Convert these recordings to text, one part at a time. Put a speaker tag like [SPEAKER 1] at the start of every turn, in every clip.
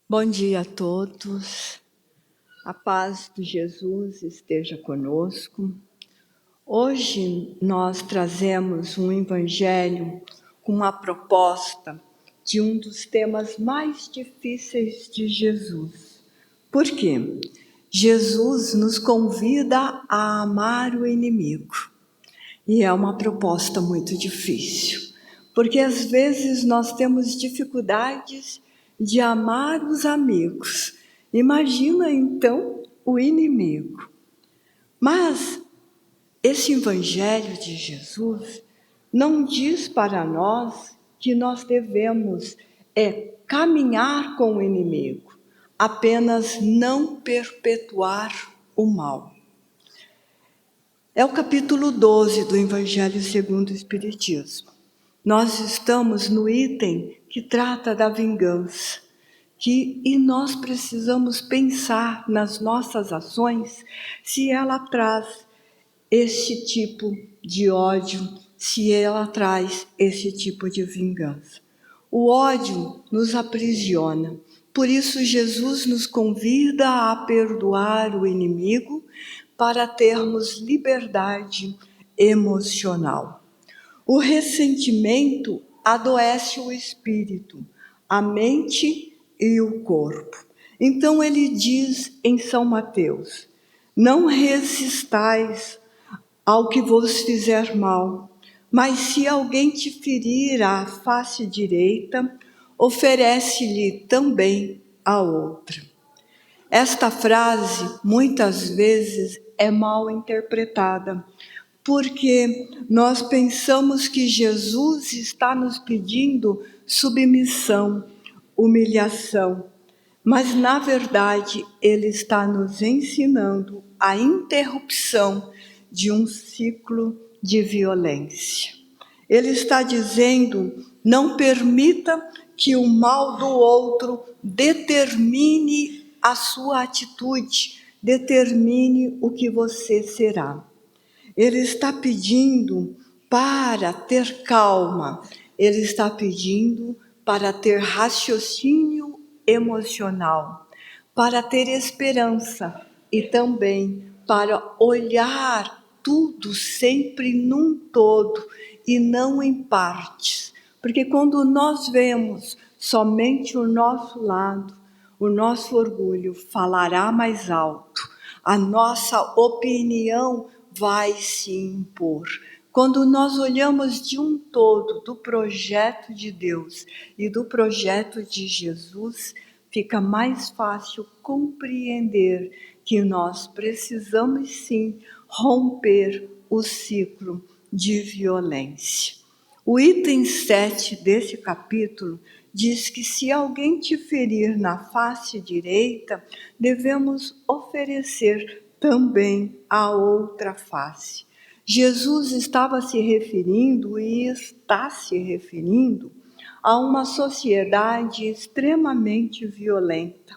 [SPEAKER 1] Bom dia a todos, a paz de Jesus esteja conosco. Hoje nós trazemos um evangelho com uma proposta de um dos temas mais difíceis de Jesus. Por quê? Jesus nos convida a amar o inimigo e é uma proposta muito difícil, porque às vezes nós temos dificuldades de amar os amigos. Imagina então o inimigo. Mas esse evangelho de Jesus não diz para nós que nós devemos caminhar com o inimigo, apenas não perpetuar o mal. É o capítulo 12 do Evangelho segundo o Espiritismo. Nós estamos no item que trata da vingança. E nós precisamos pensar nas nossas ações se ela traz esse tipo de ódio, se ela traz esse tipo de vingança. O ódio nos aprisiona. Por isso, Jesus nos convida a perdoar o inimigo para termos liberdade emocional. O ressentimento adoece o espírito, a mente e o corpo. Então ele diz em São Mateus: não resistais ao que vos fizer mal, mas se alguém te ferir a face direita, oferece-lhe também a outra. Esta frase, muitas vezes, é mal interpretada, porque nós pensamos que Jesus está nos pedindo submissão, humilhação, mas, na verdade, Ele está nos ensinando a interrupção de um ciclo de violência. Ele está dizendo: não permita que o mal do outro determine a sua atitude, determine o que você será. Ele está pedindo para ter calma, ele está pedindo para ter raciocínio emocional, para ter esperança e também para olhar tudo sempre num todo e não em partes. Porque quando nós vemos somente o nosso lado, o nosso orgulho falará mais alto, a nossa opinião vai se impor. Quando nós olhamos de um todo do projeto de Deus e do projeto de Jesus, fica mais fácil compreender que nós precisamos sim romper o ciclo de violência. O item 7 desse capítulo diz que se alguém te ferir na face direita, devemos oferecer também a outra face. Jesus estava se referindo e está se referindo a uma sociedade extremamente violenta,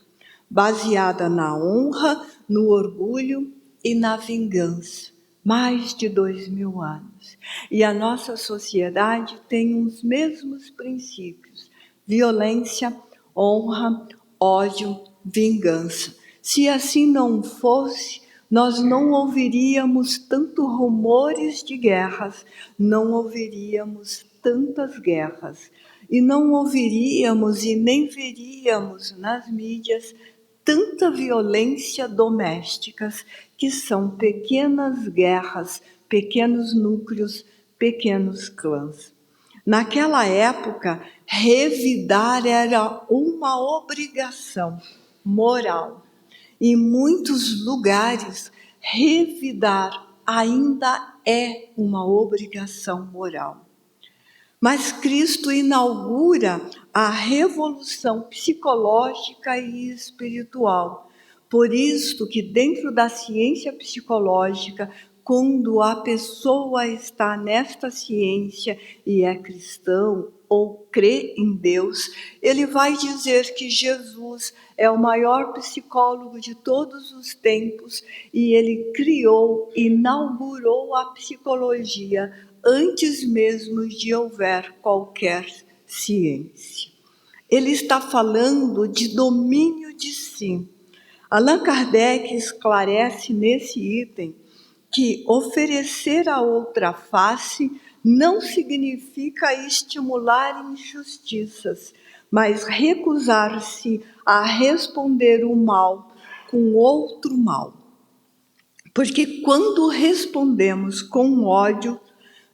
[SPEAKER 1] baseada na honra, no orgulho e na vingança. Mais de 2000 anos. E a nossa sociedade tem os mesmos princípios: violência, honra, ódio, vingança. Se assim não fosse, nós não ouviríamos tanto rumores de guerras, não ouviríamos tantas guerras, e não ouviríamos e nem veríamos nas mídias tanta violência domésticas, que são pequenas guerras, pequenos núcleos, pequenos clãs. Naquela época, revidar era uma obrigação moral. Em muitos lugares, revidar ainda é uma obrigação moral. Mas Cristo inaugura a revolução psicológica e espiritual. Por isso que dentro da ciência psicológica, quando a pessoa está nesta ciência e é cristão ou crê em Deus, ele vai dizer que Jesus é o maior psicólogo de todos os tempos e ele criou, inaugurou a psicologia antes mesmo de houver qualquer ciência. ele está falando de domínio de si. Allan Kardec esclarece nesse item que oferecer a outra face não significa estimular injustiças, mas recusar-se a responder o mal com outro mal. Porque quando respondemos com ódio,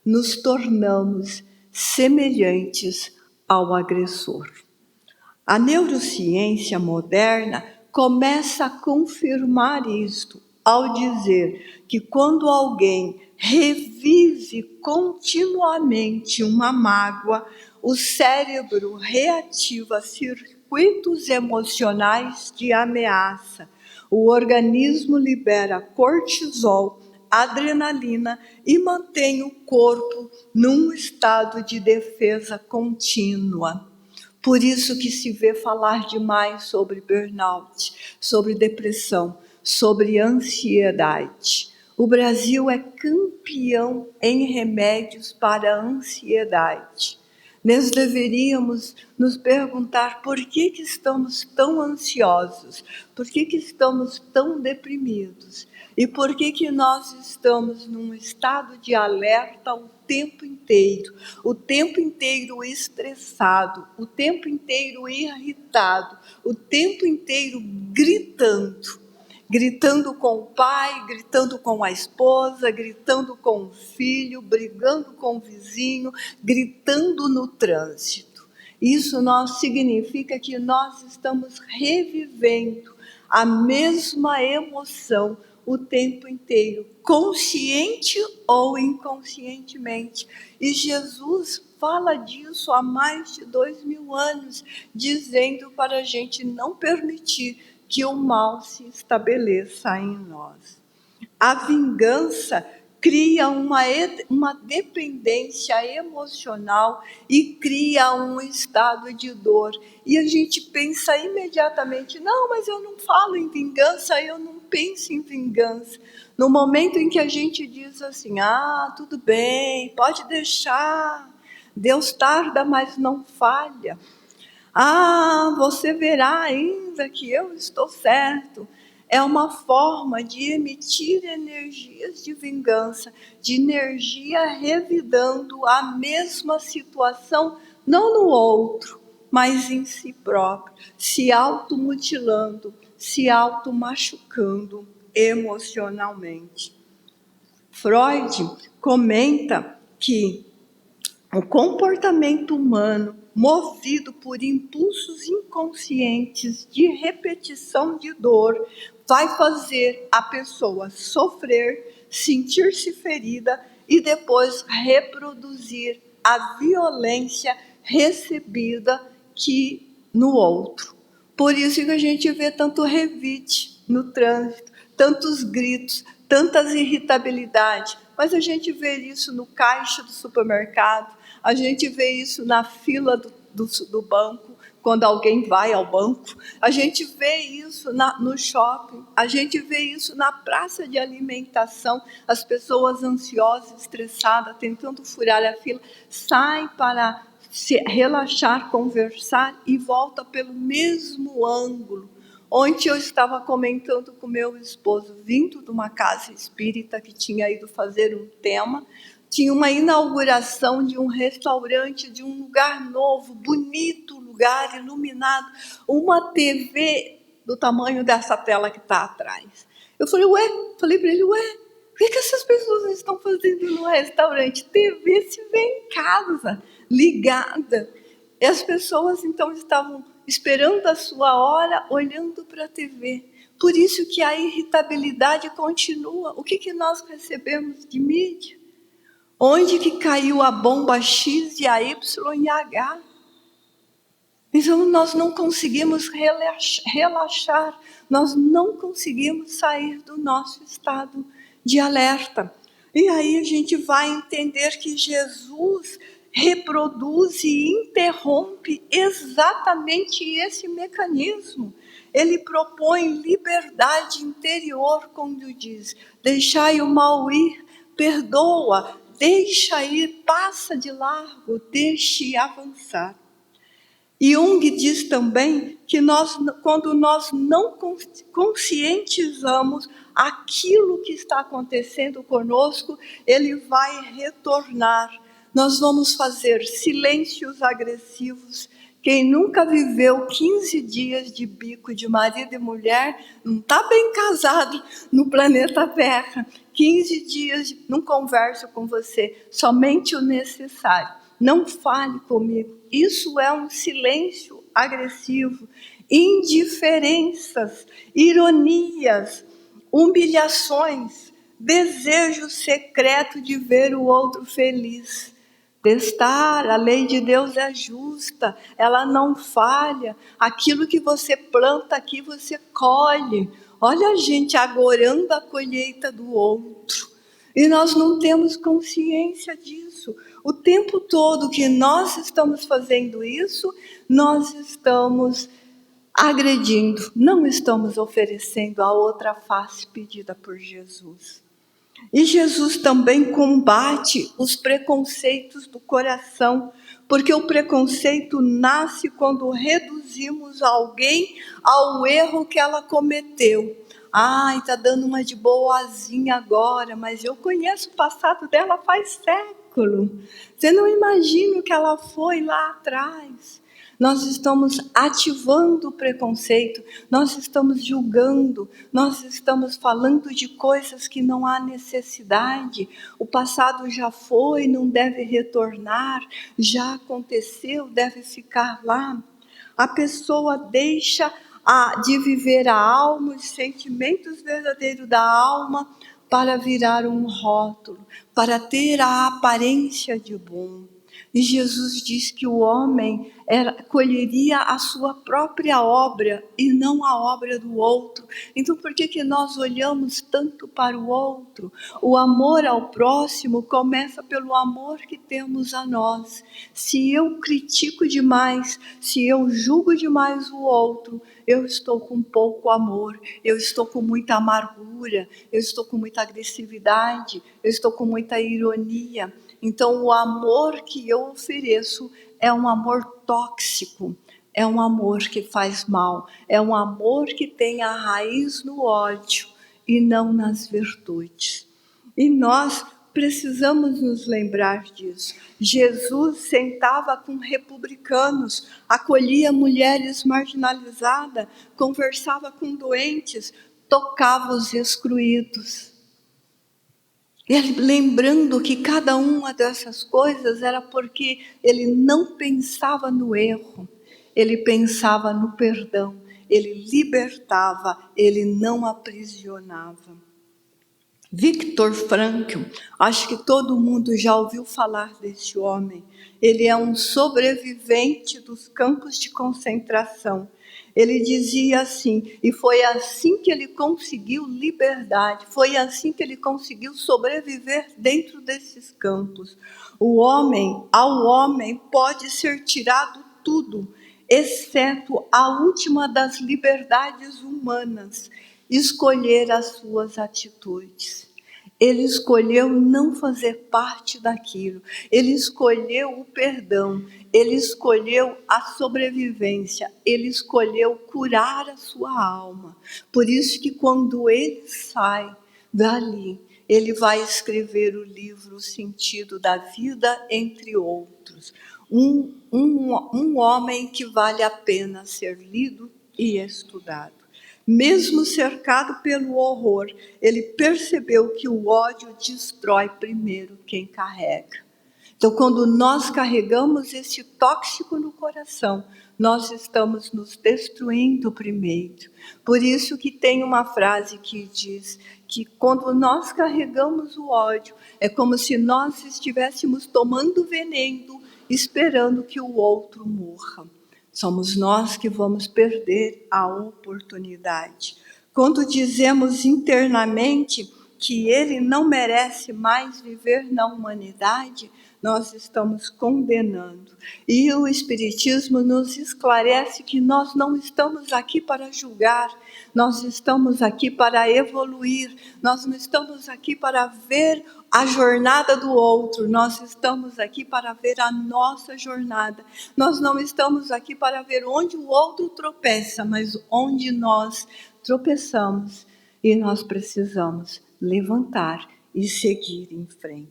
[SPEAKER 1] nos tornamos semelhantes ao agressor. A neurociência moderna começa a confirmar isto ao dizer que quando alguém revive continuamente uma mágoa, o cérebro reativa circuitos emocionais de ameaça. O organismo libera cortisol, adrenalina e mantém o corpo num estado de defesa contínua. Por isso que se vê falar demais sobre burnout, sobre depressão, sobre ansiedade. O Brasil é campeão em remédios para a ansiedade. Nós deveríamos nos perguntar por que estamos tão ansiosos, por que estamos tão deprimidos e por que nós estamos num estado de alerta o tempo inteiro estressado, o tempo inteiro irritado, o tempo inteiro gritando com o pai, gritando com a esposa, gritando com o filho, brigando com o vizinho, gritando no trânsito. Isso significa que nós estamos revivendo a mesma emoção o tempo inteiro, consciente ou inconscientemente. E Jesus fala disso há mais de 2000 anos, dizendo para a gente não permitir que o mal se estabeleça em nós. A vingança cria uma dependência emocional e cria um estado de dor. E a gente pensa imediatamente, não, mas eu não falo em vingança, eu não penso em vingança. No momento em que a gente diz assim, tudo bem, pode deixar, Deus tarda, mas não falha. Você verá ainda que eu estou certo. É uma forma de emitir energias de vingança, de energia revidando a mesma situação, não no outro, mas em si próprio, se automutilando, se automachucando emocionalmente. Freud comenta que o comportamento humano, movido por impulsos inconscientes de repetição de dor, vai fazer a pessoa sofrer, sentir-se ferida e depois reproduzir a violência recebida no outro. Por isso que a gente vê tanto revite no trânsito, tantos gritos, tantas irritabilidades, mas a gente vê isso no caixa do supermercado, a gente vê isso na fila do banco, quando alguém vai ao banco, a gente vê isso no shopping, a gente vê isso na praça de alimentação, as pessoas ansiosas, estressadas, tentando furar a fila, saem para se relaxar, conversar e volta pelo mesmo ângulo. Ontem eu estava comentando com meu esposo, vindo de uma casa espírita que tinha ido fazer um tema, tinha uma inauguração de um restaurante, de um lugar novo, bonito lugar, iluminado, uma TV do tamanho dessa tela que está atrás. Eu falei para ele, o que essas pessoas estão fazendo no restaurante? TV se vê em casa, ligada. E as pessoas então estavam esperando a sua hora, olhando para a TV. Por isso que a irritabilidade continua. O que nós recebemos de mídia? Onde que caiu a bomba X e a Y e a H? Então nós não conseguimos relaxar, nós não conseguimos sair do nosso estado de alerta. E aí a gente vai entender que Jesus reproduz e interrompe exatamente esse mecanismo. Ele propõe liberdade interior quando diz, deixai o mal ir, perdoa, deixa ir, passa de largo, deixe avançar. Jung diz também que quando nós não conscientizamos aquilo que está acontecendo conosco, ele vai retornar. Nós vamos fazer silêncios agressivos. Quem nunca viveu 15 dias de bico de marido e mulher não está bem casado no planeta Terra. 15 dias, não converso com você, somente o necessário. Não fale comigo. Isso é um silêncio agressivo. Indiferenças, ironias, humilhações, desejo secreto de ver o outro feliz. Testar, a lei de Deus é justa, ela não falha. Aquilo que você planta aqui, você colhe. Olha a gente agorando a colheita do outro. E nós não temos consciência disso. O tempo todo que nós estamos fazendo isso, nós estamos agredindo, não estamos oferecendo a outra face pedida por Jesus. E Jesus também combate os preconceitos do coração, porque o preconceito nasce quando reduzimos alguém ao erro que ela cometeu. Ai, está dando uma de boazinha agora, mas eu conheço o passado dela faz século. Você não imagina o que ela foi lá atrás. Nós estamos ativando o preconceito, nós estamos julgando, nós estamos falando de coisas que não há necessidade. O passado já foi, não deve retornar, já aconteceu, deve ficar lá. A pessoa deixa de viver a alma, os sentimentos verdadeiros da alma, para virar um rótulo, para ter a aparência de bom. E Jesus diz que o homem colheria a sua própria obra e não a obra do outro. Então, por que nós olhamos tanto para o outro? O amor ao próximo começa pelo amor que temos a nós. Se eu critico demais, se eu julgo demais o outro, eu estou com pouco amor, eu estou com muita amargura, eu estou com muita agressividade, eu estou com muita ironia. Então, o amor que eu ofereço é um amor tóxico, é um amor que faz mal, é um amor que tem a raiz no ódio e não nas virtudes. E nós precisamos nos lembrar disso. Jesus sentava com republicanos, acolhia mulheres marginalizadas, conversava com doentes, tocava os excluídos. Ele lembrando que cada uma dessas coisas era porque ele não pensava no erro, ele pensava no perdão, ele libertava, ele não aprisionava. Viktor Frankl, acho que todo mundo já ouviu falar desse homem. Ele é um sobrevivente dos campos de concentração. Ele dizia assim, e foi assim que ele conseguiu liberdade, foi assim que ele conseguiu sobreviver dentro desses campos. Ao homem pode ser tirado tudo, exceto a última das liberdades humanas, escolher as suas atitudes. Ele escolheu não fazer parte daquilo, ele escolheu o perdão, ele escolheu a sobrevivência, ele escolheu curar a sua alma. Por isso que quando ele sai dali, ele vai escrever o livro O Sentido da Vida, entre outros. Um homem que vale a pena ser lido e estudado. Mesmo cercado pelo horror, ele percebeu que o ódio destrói primeiro quem carrega. Então, quando nós carregamos esse tóxico no coração, nós estamos nos destruindo primeiro. Por isso que tem uma frase que diz que quando nós carregamos o ódio, é como se nós estivéssemos tomando veneno, esperando que o outro morra. Somos nós que vamos perder a oportunidade. Quando dizemos internamente que ele não merece mais viver na humanidade, nós estamos condenando. E o Espiritismo nos esclarece que nós não estamos aqui para julgar, nós estamos aqui para evoluir, nós não estamos aqui para ver a jornada do outro, nós estamos aqui para ver a nossa jornada. Nós não estamos aqui para ver onde o outro tropeça, mas onde nós tropeçamos e nós precisamos levantar e seguir em frente.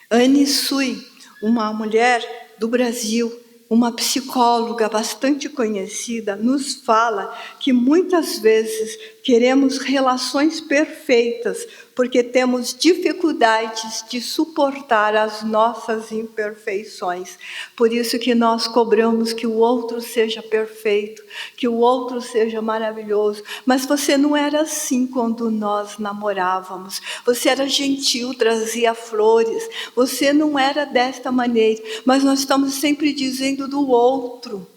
[SPEAKER 1] Anne Sui, uma mulher do Brasil, uma psicóloga bastante conhecida, nos fala que muitas vezes queremos relações perfeitas porque temos dificuldades de suportar as nossas imperfeições. Por isso que nós cobramos que o outro seja perfeito, que o outro seja maravilhoso. Mas você não era assim quando nós namorávamos. Você era gentil, trazia flores. Você não era desta maneira. Mas nós estamos sempre dizendo do outro.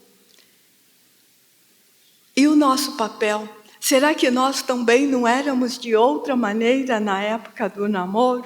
[SPEAKER 1] E o nosso papel? Será que nós também não éramos de outra maneira na época do namoro?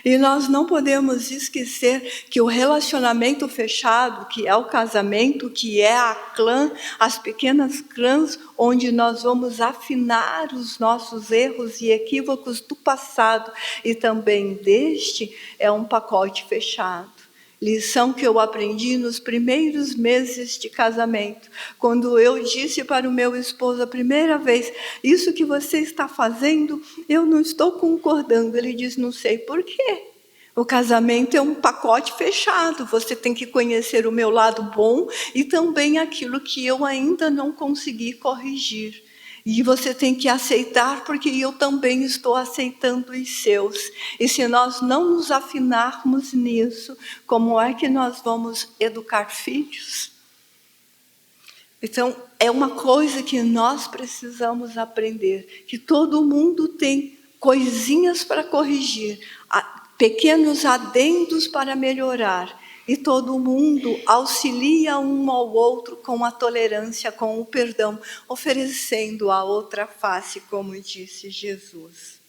[SPEAKER 1] E nós não podemos esquecer que o relacionamento fechado, que é o casamento, que é a clã, as pequenas clãs, onde nós vamos afinar os nossos erros e equívocos do passado e também deste, é um pacote fechado. Lição que eu aprendi nos primeiros meses de casamento, quando eu disse para o meu esposo a primeira vez, isso que você está fazendo, eu não estou concordando. Ele diz, não sei por quê. O casamento é um pacote fechado, você tem que conhecer o meu lado bom e também aquilo que eu ainda não consegui corrigir. E você tem que aceitar, porque eu também estou aceitando os seus. E se nós não nos afinarmos nisso, como é que nós vamos educar filhos? Então, é uma coisa que nós precisamos aprender, que todo mundo tem coisinhas para corrigir, pequenos adendos para melhorar. E todo mundo auxilia um ao outro com a tolerância, com o perdão, oferecendo a outra face, como disse Jesus.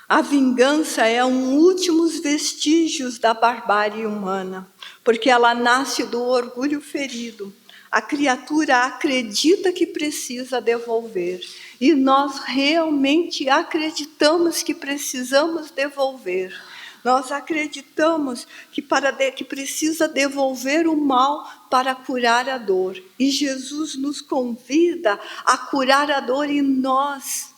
[SPEAKER 1] A vingança é um últimos vestígios da barbárie humana, porque ela nasce do orgulho ferido. A criatura acredita que precisa devolver, e nós realmente acreditamos que precisamos devolver. Nós acreditamos que precisa devolver o mal para curar a dor. E Jesus nos convida a curar a dor em nós.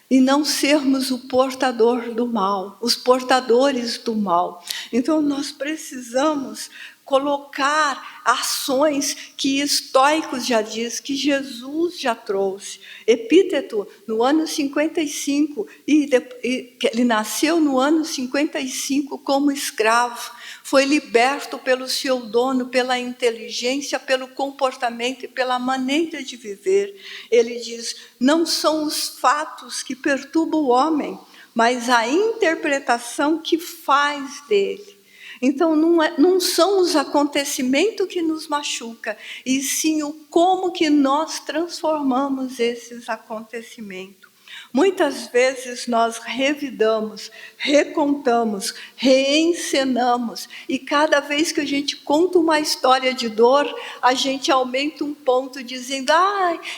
[SPEAKER 1] E não sermos o portador do mal, os portadores do mal. Então nós precisamos colocar ações que estoicos já diz, que Jesus já trouxe. Epíteto, no ano 55, ele nasceu no ano 55 como escravo, foi liberto pelo seu dono, pela inteligência, pelo comportamento e pela maneira de viver. Ele diz, não são os fatos que perturbam o homem, mas a interpretação que faz dele. Então, não são os acontecimentos que nos machucam, e sim o como que nós transformamos esses acontecimentos. Muitas vezes nós revidamos, recontamos, reencenamos, e cada vez que a gente conta uma história de dor, a gente aumenta um ponto dizendo,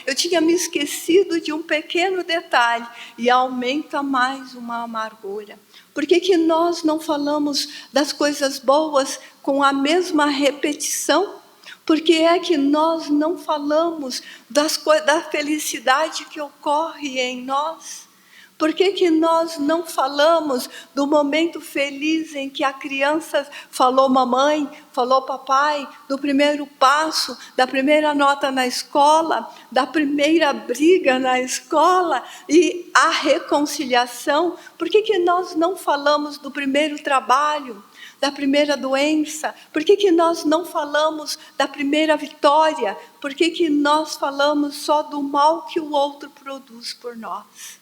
[SPEAKER 1] eu tinha me esquecido de um pequeno detalhe, e aumenta mais uma amargura. Por que nós não falamos das coisas boas com a mesma repetição? Por que é que nós não falamos da felicidade que ocorre em nós? Por que nós não falamos do momento feliz em que a criança falou mamãe, falou papai, do primeiro passo, da primeira nota na escola, da primeira briga na escola e a reconciliação? Por que nós não falamos do primeiro trabalho, da primeira doença? Por que nós não falamos da primeira vitória? Por que nós falamos só do mal que o outro produz por nós?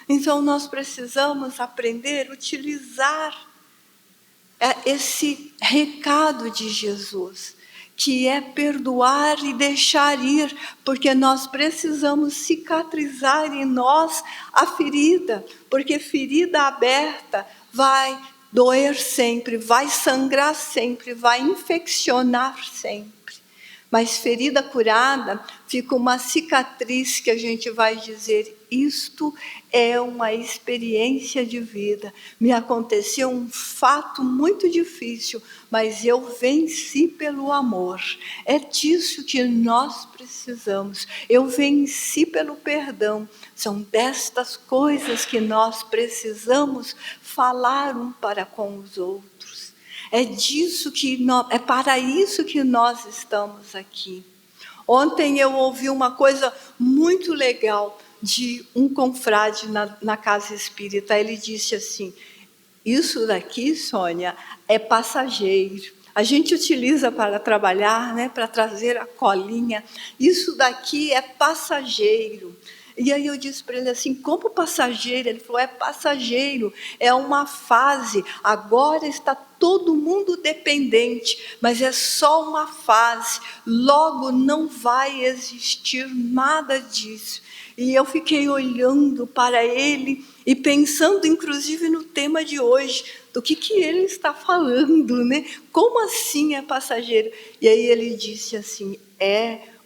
[SPEAKER 1] Então nós precisamos aprender a utilizar esse recado de Jesus, que é perdoar e deixar ir, porque nós precisamos cicatrizar em nós a ferida, porque ferida aberta vai doer sempre, vai sangrar sempre, vai infeccionar sempre. Mas ferida curada, fica uma cicatriz que a gente vai dizer, isto é uma experiência de vida. Me aconteceu um fato muito difícil, mas eu venci pelo amor. É disso que nós precisamos. Eu venci pelo perdão. São destas coisas que nós precisamos falar um para com os outros. É para isso que nós estamos aqui. Ontem eu ouvi uma coisa muito legal de um confrade na casa espírita. Ele disse assim, isso daqui, Sônia, é passageiro. A gente utiliza para trabalhar, né, para trazer a colinha. Isso daqui é passageiro. E aí eu disse para ele assim, como passageiro? Ele falou, é passageiro, é uma fase, agora está todo mundo dependente, mas é só uma fase, logo não vai existir nada disso. E eu fiquei olhando para ele e pensando inclusive no tema de hoje, do que ele está falando, né? Como assim é passageiro? E aí ele disse assim,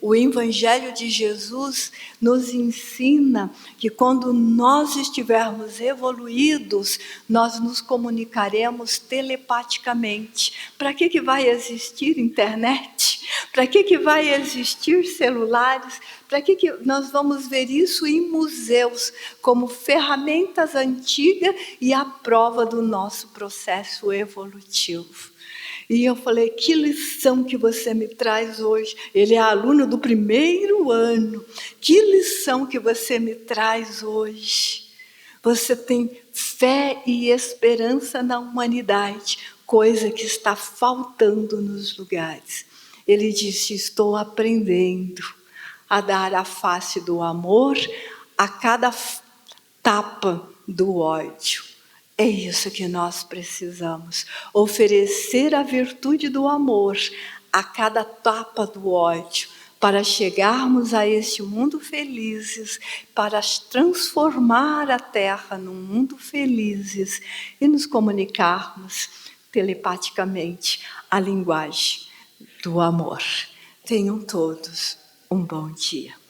[SPEAKER 1] o Evangelho de Jesus nos ensina que quando nós estivermos evoluídos, nós nos comunicaremos telepaticamente. Para que vai existir internet? Para que vai existir celulares? Para que nós vamos ver isso em museus, como ferramentas antigas e a prova do nosso processo evolutivo? E eu falei, que lição que você me traz hoje? Ele é aluno do 1º ano. Que lição que você me traz hoje? Você tem fé e esperança na humanidade, coisa que está faltando nos lugares. Ele disse, estou aprendendo a dar a face do amor a cada tapa do ódio. É isso que nós precisamos, oferecer a virtude do amor a cada tapa do ódio, para chegarmos a este mundo felizes, para transformar a Terra num mundo felizes e nos comunicarmos telepaticamente a linguagem do amor. Tenham todos um bom dia.